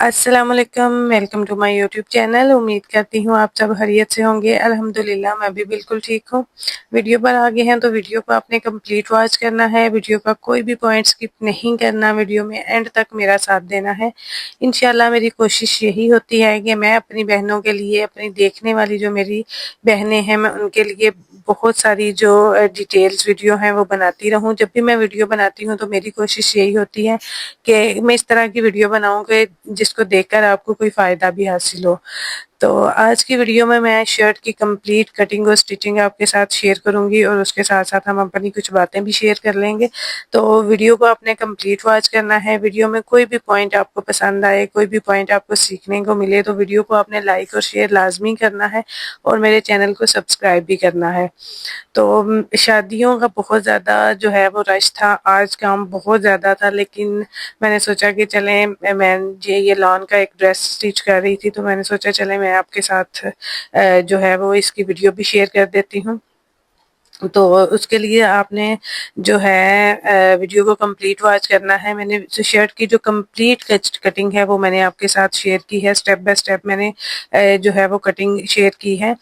अस्सलाम वालेकुम, welcome to my YouTube channel. उम्मीद करती हूँ आप सब खैरियत से होंगे। अल्हम्दुलिल्लाह मैं भी बिल्कुल ठीक हूँ। वीडियो पर आ गए हैं तो वीडियो को आपने कंप्लीट वॉच करना है। वीडियो का कोई भी पॉइंट स्किप नहीं करना, वीडियो में एंड तक मेरा साथ देना है। इंशाल्लाह मेरी कोशिश यही होती है कि मैं अपनी बहनों के लिए, अपनी देखने वाली जो मेरी बहनें हैं, मैं उनके लिए बहुत सारी जो डिटेल्स वीडियो हैं वो बनाती रहूं। जब भी मैं वीडियो बनाती हूं तो मेरी कोशिश यही होती है कि मैं इस तरह की वीडियो बनाऊं कि जिसको देखकर आपको कोई फ़ायदा भी हासिल हो। तो आज की वीडियो में मैं शर्ट की कंप्लीट कटिंग और स्टिचिंग आपके साथ शेयर करूंगी और उसके साथ साथ हम अपनी कुछ बातें भी शेयर कर लेंगे। तो वीडियो को आपने कंप्लीट वॉच करना है। वीडियो में कोई भी पॉइंट आपको पसंद आए, कोई भी पॉइंट आपको सीखने को मिले तो वीडियो को आपने लाइक और शेयर लाजमी करना है और मेरे चैनल को सब्सक्राइब भी करना है। तो शादियों का बहुत ज़्यादा जो है वो रश था, आज काम बहुत ज़्यादा था, लेकिन मैंने सोचा कि चलें, मैं ये लॉन का एक ड्रेस स्टिच कर रही थी तो मैंने सोचा चलें मैं आपके साथ जो है वो इसकी वीडियो भी शेयर कर देती हूँ। तो उसके लिए आपने जो है वीडियो को कंप्लीट वॉच करना है। मैंने शर्ट की जो कंप्लीट कटिंग है वो मैंने आपके साथ शेयर की है, स्टेप बाय स्टेप मैंने जो है वो कटिंग शेयर की है।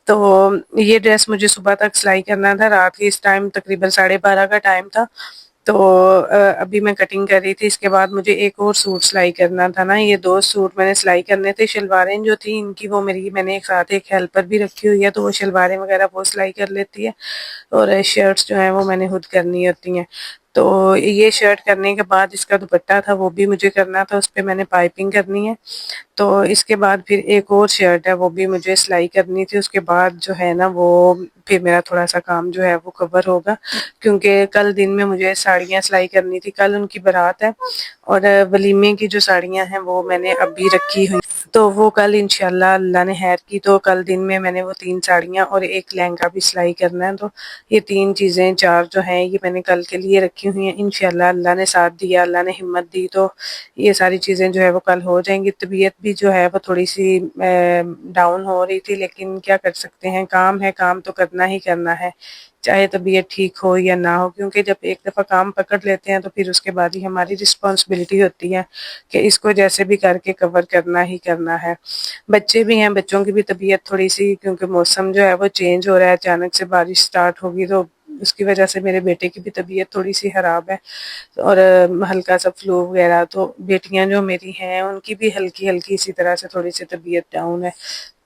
तो ये ड्रेस मुझे सुबह तक सिलाई करना था, रात के इस टाइम तकरीबन 12:30 का टाइम था। तो अभी मैं कटिंग कर रही थी, इसके बाद मुझे एक और सूट सिलाई करना था ना, ये 2 सूट मैंने सिलाई करने थे। शलवारें जो थी इनकी वो मेरी मैंने एक साथ एक हेल्पर भी रखी हुई है तो वो शलवारें वगैरह वो सिलाई कर लेती है और शर्ट्स जो हैं वो मैंने खुद करनी होती हैं। तो ये शर्ट करने के बाद इसका दुपट्टा था वो भी मुझे करना था, उस पे मैंने पाइपिंग करनी है। तो इसके बाद फिर एक और शर्ट है वो भी मुझे सिलाई करनी थी। उसके बाद जो है ना वो फिर मेरा थोड़ा सा काम जो है वो कवर होगा, क्योंकि कल दिन में मुझे साड़ियाँ सिलाई करनी थी। कल उनकी बारात है और वलीमे की जो साड़ियाँ हैं वो मैंने अभी रखी हुई, तो वो कल इंशाल्लाह अल्लाह ने खैर की तो कल दिन में मैंने वो 3 साड़ियाँ और एक लहंगा भी सिलाई करना है। तो ये 3 चीज़ें 4 जो हैं ये मैंने कल के लिए रखी हुई हैं। इंशाल्लाह अल्लाह ने साथ दिया, अल्लाह ने हिम्मत दी तो ये सारी चीज़ें जो है वो कल हो जाएंगी। तबीयत भी जो है वो थोड़ी सी डाउन हो रही थी, लेकिन क्या कर सकते हैं, काम है, काम तो करना ही करना है, चाहे तबीयत ठीक हो या ना हो, क्योंकि जब एक दफ़ा काम पकड़ लेते हैं तो फिर उसके बाद ही हमारी रिस्पॉन्सिबिलिटी होती है कि इसको जैसे भी करके कवर करना ही करना है। बच्चे भी हैं, बच्चों की भी तबीयत थोड़ी सी, क्योंकि मौसम जो है वो चेंज हो रहा है, अचानक से बारिश स्टार्ट होगी तो उसकी वजह से मेरे बेटे की भी तबीयत थोड़ी सी खराब है और हल्का सा फ्लू वगैरह। तो बेटियां जो मेरी हैं उनकी भी हल्की हल्की इसी तरह से थोड़ी सी तबीयत डाउन है।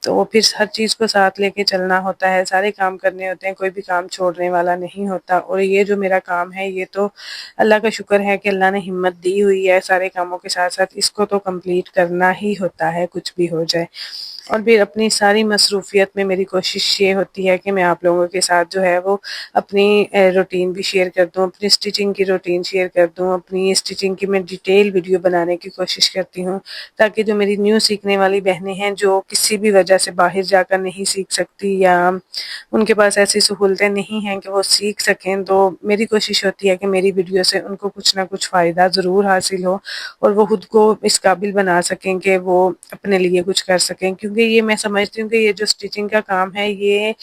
तो वो फिर हर चीज़ को साथ लेके चलना होता है, सारे काम करने होते हैं, कोई भी काम छोड़ने वाला नहीं होता। और ये जो मेरा काम है ये तो अल्लाह का शुक्र है कि अल्लाह ने हिम्मत दी हुई है, सारे कामों के साथ साथ इसको तो कंप्लीट करना ही होता है, कुछ भी हो जाए। और फिर अपनी सारी मसरूफियत में मेरी कोशिश ये होती है कि मैं आप लोगों के साथ जो है वो अपनी रूटीन भी शेयर कर दूँ, अपनी स्टिचिंग की रूटीन शेयर कर दूँ, अपनी स्टिचिंग की मैं डिटेल वीडियो बनाने की कोशिश करती हूँ, ताकि जो मेरी न्यू सीखने वाली बहनें हैं जो किसी भी वजह से बाहर जाकर नहीं सीख सकती या उनके पास ऐसी सहूलतें नहीं हैं कि वो सीख सकें, तो मेरी कोशिश होती है कि मेरी वीडियो से उनको कुछ ना कुछ फ़ायदा ज़रूर हासिल हो और वो खुद को इस काबिल बना सकें कि वो अपने लिए कुछ कर सकें। क्योंकि ये मैं समझती हूँ कि ये जो स्टिचिंग का काम है ये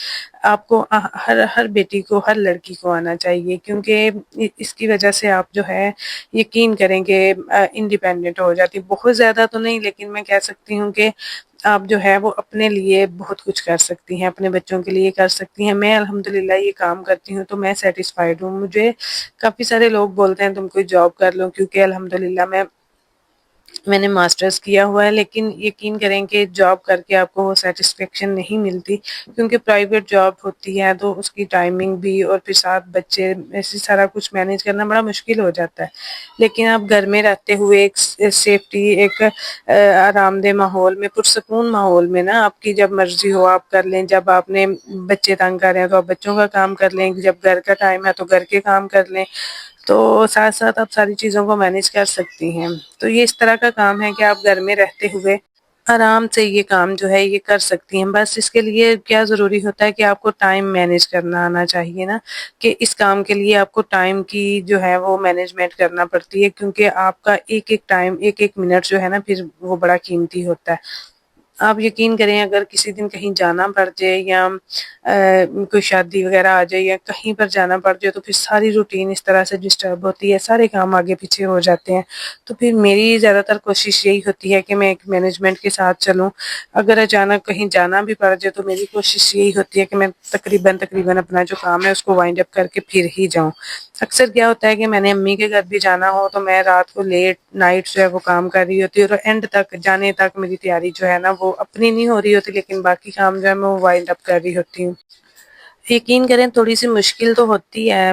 आपको हर हर बेटी को, हर लड़की को आना चाहिए, क्योंकि इसकी वजह से आप जो है यकीन करेंगे इंडिपेंडेंट हो जाती। बहुत ज़्यादा तो नहीं, लेकिन मैं कह सकती हूँ कि आप जो है वो अपने लिए बहुत कुछ कर सकती हैं, अपने बच्चों के लिए कर सकती हैं। मैं अल्हम्दुलिल्लाह ये काम करती हूँ तो मैं सेटिस्फाइड हूँ। मुझे काफ़ी सारे लोग बोलते हैं तुम कोई जॉब कर लो, क्योंकि अल्हम्दुलिल्लाह मैंने मास्टर्स किया हुआ है, लेकिन यकीन करें कि जॉब करके आपको वो सेटिस्फेक्शन नहीं मिलती, क्योंकि प्राइवेट जॉब होती है तो उसकी टाइमिंग भी और फिर साथ बच्चे, ऐसे सारा कुछ मैनेज करना बड़ा मुश्किल हो जाता है। लेकिन आप घर में रहते हुए एक सेफ्टी, एक आरामदेह माहौल में, पुरसकून माहौल में ना, आपकी जब मर्जी हो आप कर लें, जब आपने बच्चे तंग कर रहे हैं तो आप बच्चों का काम कर लें, जब घर का टाइम है तो घर के काम कर लें, तो साथ साथ आप सारी चीज़ों को मैनेज कर सकती हैं। तो ये इस तरह का काम है कि आप घर में रहते हुए आराम से ये काम जो है ये कर सकती हैं। बस इसके लिए क्या ज़रूरी होता है कि आपको टाइम मैनेज करना आना चाहिए ना, कि इस काम के लिए आपको टाइम की जो है वो मैनेजमेंट करना पड़ती है, क्योंकि आपका एक एक टाइम, एक एक मिनट जो है ना फिर वो बड़ा कीमती होता है। آپ یقین کریں اگر کسی دن کہیں جانا پڑ جائے یا کوئی شادی وغیرہ آ جائے یا کہیں پر جانا پڑ جائے تو پھر ساری روٹین اس طرح سے ڈسٹرب ہوتی ہے، سارے کام آگے پیچھے ہو جاتے ہیں۔ تو پھر میری زیادہ تر کوشش یہی ہوتی ہے کہ میں ایک مینجمنٹ کے ساتھ چلوں۔ اگر اچانک کہیں جانا بھی پڑ جائے تو میری کوشش یہی ہوتی ہے کہ میں تقریباً اپنا جو کام ہے اس کو وائنڈ اپ کر کے پھر ہی جاؤں۔ اکثر کیا ہوتا ہے کہ میں نے امی کے گھر بھی جانا ہو تو میں رات کو لیٹ نائٹ جو ہے وہ کام کر رہی ہوتی ہے اور اینڈ تک جانے تک میری تیاری جو ہے نا وہ اپنی نہیں ہو رہی ہوتی، لیکن باقی کام جو ہے میں وہ وائنڈ اپ کر رہی ہوتی ہوں۔ یقین کریں تھوڑی سی مشکل تو ہوتی ہے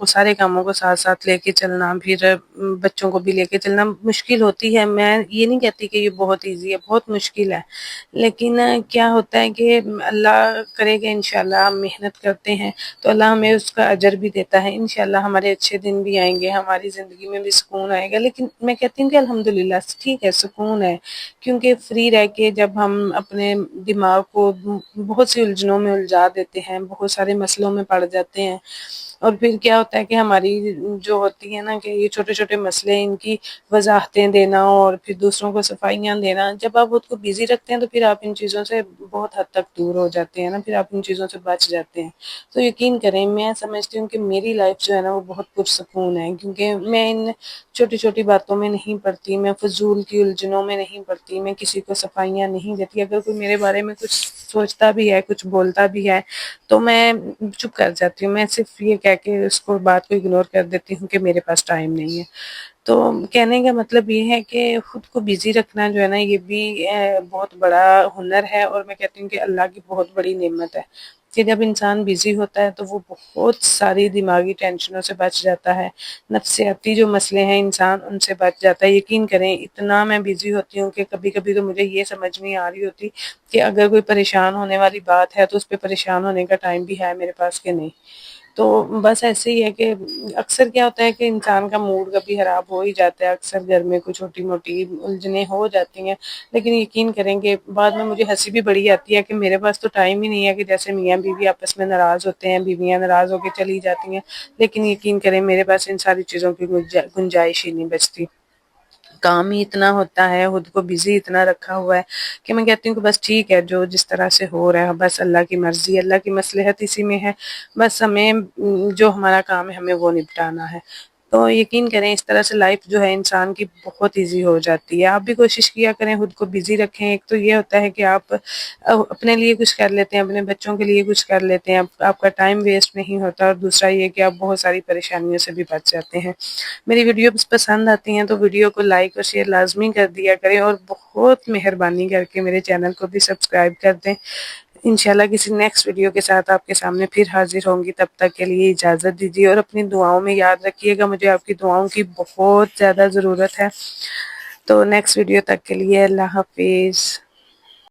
سارے کاموں کو ساتھ ساتھ لے کے چلنا، پھر بچوں کو بھی لے کے چلنا مشکل ہوتی ہے۔ میں یہ نہیں کہتی کہ یہ بہت ایزی ہے، بہت مشکل ہے، لیکن کیا ہوتا ہے کہ اللہ کرے گا انشاءاللہ ہم محنت کرتے ہیں تو اللہ ہمیں اس کا اجر بھی دیتا ہے، انشاءاللہ ہمارے اچھے دن بھی آئیں گے، ہماری زندگی میں بھی سکون آئے گا۔ لیکن میں کہتی ہوں کہ الحمدللہ ٹھیک ہے، سکون ہے، کیونکہ فری رہ کے جب ہم اپنے دماغ کو بہت سی الجھنوں میں الجھا دیتے ہیں، بہت سارے مسئلوں میں پڑ جاتے ہیں، اور پھر کیا ہوتا ہے کہ ہماری جو ہوتی ہے نا کہ یہ چھوٹے چھوٹے مسئلے ان کی وضاحتیں دینا اور پھر دوسروں کو صفائیاں دینا، جب آپ خود کو بیزی رکھتے ہیں تو پھر آپ ان چیزوں سے بہت حد تک دور ہو جاتے ہیں نا، پھر آپ ان چیزوں سے بچ جاتے ہیں۔ تو یقین کریں میں سمجھتی ہوں کہ میری لائف جو ہے نا وہ بہت پرسکون ہے، کیونکہ میں ان چھوٹی چھوٹی باتوں میں نہیں پڑتی، میں فضول کی الجھنوں میں نہیں پڑتی، میں کسی کو صفائیاں نہیں دیتی۔ اگر کوئی میرے بارے میں کچھ سوچتا بھی ہے، کچھ بولتا بھی ہے تو میں چپ کر جاتی ہوں، میں صرف یہ کہہ کے اس کو بات کو اگنور کر دیتی ہوں کہ میرے پاس ٹائم نہیں ہے۔ تو کہنے کا مطلب یہ ہے کہ خود کو بیزی رکھنا جو ہے نا یہ بھی بہت بڑا ہنر ہے، اور میں کہتی ہوں کہ اللہ کی بہت بڑی نعمت ہے کہ جب انسان بیزی ہوتا ہے تو وہ بہت ساری دماغی ٹینشنوں سے بچ جاتا ہے، نفسیاتی جو مسئلے ہیں انسان ان سے بچ جاتا ہے۔ یقین کریں اتنا میں بیزی ہوتی ہوں کہ کبھی کبھی تو مجھے یہ سمجھ نہیں آ رہی ہوتی کہ اگر کوئی پریشان ہونے والی بات ہے تو اس پہ پریشان ہونے کا ٹائم بھی ہے میرے پاس کہ نہیں۔ تو بس ایسے ہی ہے کہ اکثر کیا ہوتا ہے کہ انسان کا موڈ کبھی خراب ہو ہی جاتا ہے، اکثر گھر میں کوئی چھوٹی موٹی الجھنیں ہو جاتی ہیں، لیکن یقین کریں کہ بعد میں مجھے ہنسی بھی بڑی آتی ہے کہ میرے پاس تو ٹائم ہی نہیں ہے، کہ جیسے میاں بیوی آپس میں ناراض ہوتے ہیں، بیویاں ناراض ہو کے چلی جاتی ہیں، لیکن یقین کریں میرے پاس ان ساری چیزوں کی گنجائش ہی نہیں بچتی۔ کام ہی اتنا ہوتا ہے، خود کو بزی اتنا رکھا ہوا ہے کہ میں کہتی ہوں کہ بس ٹھیک ہے جو جس طرح سے ہو رہا ہے، بس اللہ کی مرضی، اللہ کی مصلحت اسی میں ہے، بس ہمیں جو ہمارا کام ہے ہمیں وہ نپٹانا ہے۔ تو یقین کریں اس طرح سے لائف جو ہے انسان کی بہت ایزی ہو جاتی ہے۔ آپ بھی کوشش کیا کریں خود کو بزی رکھیں، ایک تو یہ ہوتا ہے کہ آپ اپنے لیے کچھ کر لیتے ہیں، اپنے بچوں کے لیے کچھ کر لیتے ہیں، آپ کا ٹائم ویسٹ نہیں ہوتا، اور دوسرا یہ کہ آپ بہت ساری پریشانیوں سے بھی بچ جاتے ہیں۔ میری ویڈیوز پسند آتی ہیں تو ویڈیو کو لائک اور شیئر لازمی کر دیا کریں، اور بہت مہربانی کر کے میرے چینل کو بھی سبسکرائب کر دیں۔ انشاءاللہ کسی نیکسٹ ویڈیو کے ساتھ آپ کے سامنے پھر حاضر ہوں گی، تب تک کے لیے اجازت دیجیے، اور اپنی دعاؤں میں یاد رکھیے گا، مجھے آپ کی دعاؤں کی بہت زیادہ ضرورت ہے۔ تو نیکسٹ ویڈیو تک کے لیے اللہ حافظ۔